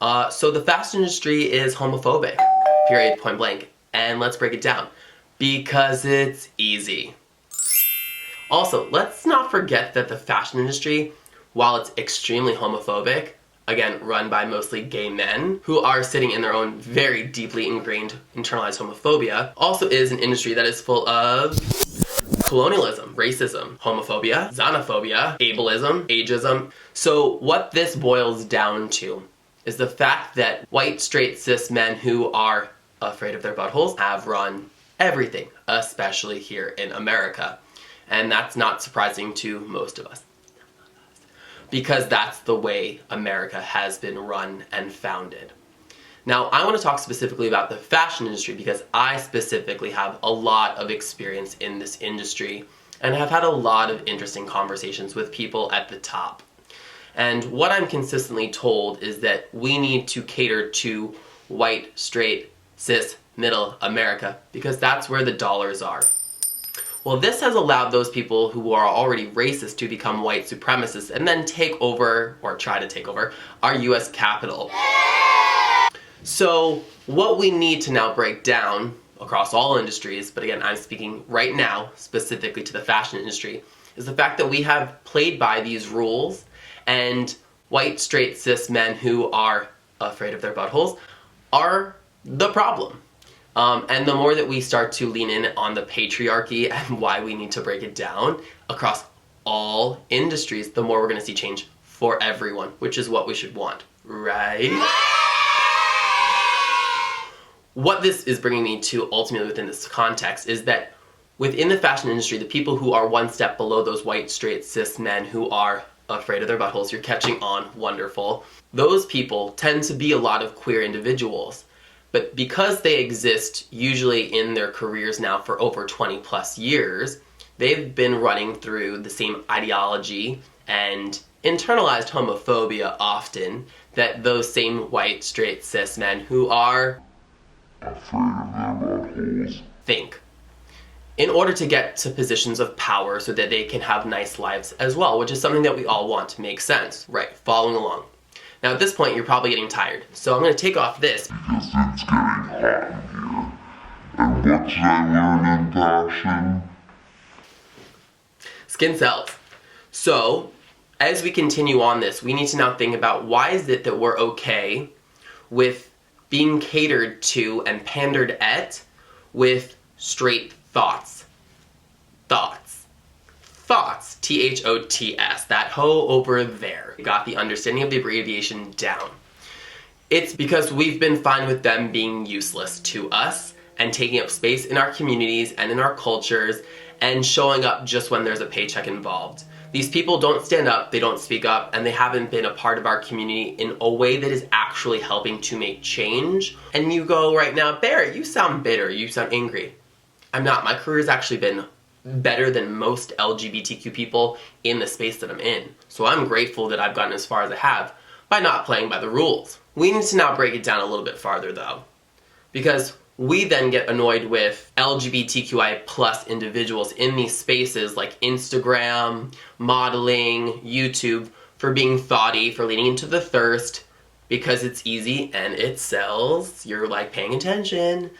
So the fashion industry is homophobic, period, point blank. And let's break it down. Because it's easy. Also, let's not forget that the fashion industry, while it's extremely homophobic, again, run by mostly gay men who are sitting in their own very deeply ingrained internalized homophobia, also is an industry that is full of colonialism, racism, homophobia, xenophobia, ableism, ageism. So what this boils down to is the fact that white, straight, cis men who are afraid of their buttholes have run everything, especially here in America. And that's not surprising to most of us, because that's the way America has been run and founded. Now, I want to talk specifically about the fashion industry because I specifically have a lot of experience in this industry and have had a lot of interesting conversations with people at the top. And what I'm consistently told is that we need to cater to white, straight, cis, middle America because that's where the dollars are. Well, this has allowed those people who are already racist to become white supremacists and then take over, or try to take over, our US Capitol. So what we need to now break down across all industries, but again, I'm speaking right now specifically to the fashion industry, is the fact that we have played by these rules and white, straight, cis men who are afraid of their buttholes are the problem. And the more that we start to lean in on the patriarchy and why we need to break it down across all industries, the more we're going to see change for everyone, which is what we should want, right? What this is bringing me to ultimately within this context is that within the fashion industry, the people who are one step below those white, straight, cis men who are afraid of their buttholes, you're catching on, wonderful. Those people tend to be a lot of queer individuals. But because they exist usually in their careers now for over 20 plus years, they've been running through the same ideology and internalized homophobia often that those same white, straight, cis men who are afraid of their buttholes think. In order to get to positions of power so that they can have nice lives as well, which is something that we all want. Makes sense. Right, following along. Now at this point, you're probably getting tired, so I'm going to take off this. Because it's getting hot in here. And what did I learn in fashion? Skin cells. So, as we continue on this, we need to now think about why is it that we're okay with being catered to and pandered at with straight thoughts. Thoughts, T-H-O-T-S, that ho over there. We got the understanding of the abbreviation down. It's because we've been fine with them being useless to us and taking up space in our communities and in our cultures and showing up just when there's a paycheck involved. These people don't stand up, they don't speak up, and they haven't been a part of our community in a way that is actually helping to make change. And you go right now, Barrett, you sound bitter, you sound angry. I'm not. My career's actually been better than most LGBTQ people in the space that I'm in. So I'm grateful that I've gotten as far as I have by not playing by the rules. We need to now break it down a little bit farther though, because we then get annoyed with LGBTQI plus individuals in these spaces like Instagram, modeling, YouTube, for being thoughty, for leaning into the thirst, because it's easy and it sells. You're like paying attention.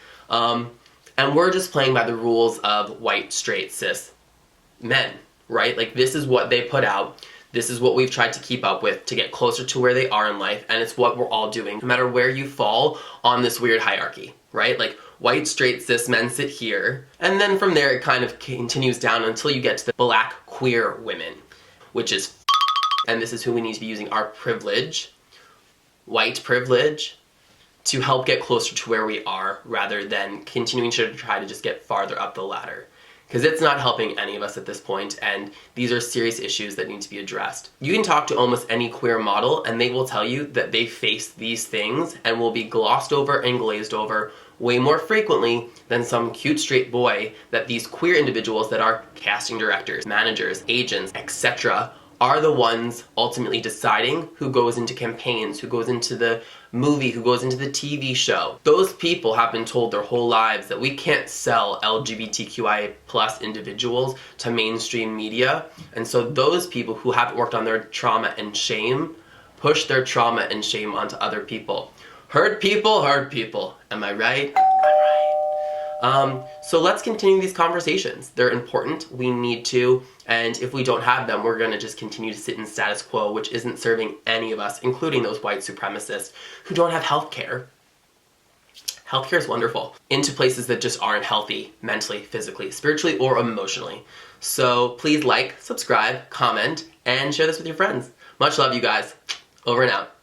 And we're just playing by the rules of white, straight, cis men, right? Like this is what they put out. This is what we've tried to keep up with to get closer to where they are in life, and it's what we're all doing, no matter where you fall on this weird hierarchy, right? Like white, straight, cis men sit here, and then from there it kind of continues down until you get to the black queer women, which is and this is who we need to be using our privilege, white privilege, to help get closer to where we are rather than continuing to try to just get farther up the ladder. Because it's not helping any of us at this point, and these are serious issues that need to be addressed. You can talk to almost any queer model and they will tell you that they face these things and will be glossed over and glazed over way more frequently than some cute straight boy that these queer individuals that are casting directors, managers, agents, etc. are the ones ultimately deciding who goes into campaigns, who goes into the movie, who goes into the TV show. Those people have been told their whole lives that we can't sell LGBTQI plus individuals to mainstream media. And so those people who haven't worked on their trauma and shame push their trauma and shame onto other people. Hurt people hurt people. Am I right? I'm right. So let's continue these conversations. They're important. We need to. And if we don't have them, we're going to just continue to sit in status quo, which isn't serving any of us, including those white supremacists who don't have health care. Healthcare is wonderful. Into places that just aren't healthy, mentally, physically, spiritually, or emotionally. So please like, subscribe, comment, and share this with your friends. Much love, you guys. Over and out.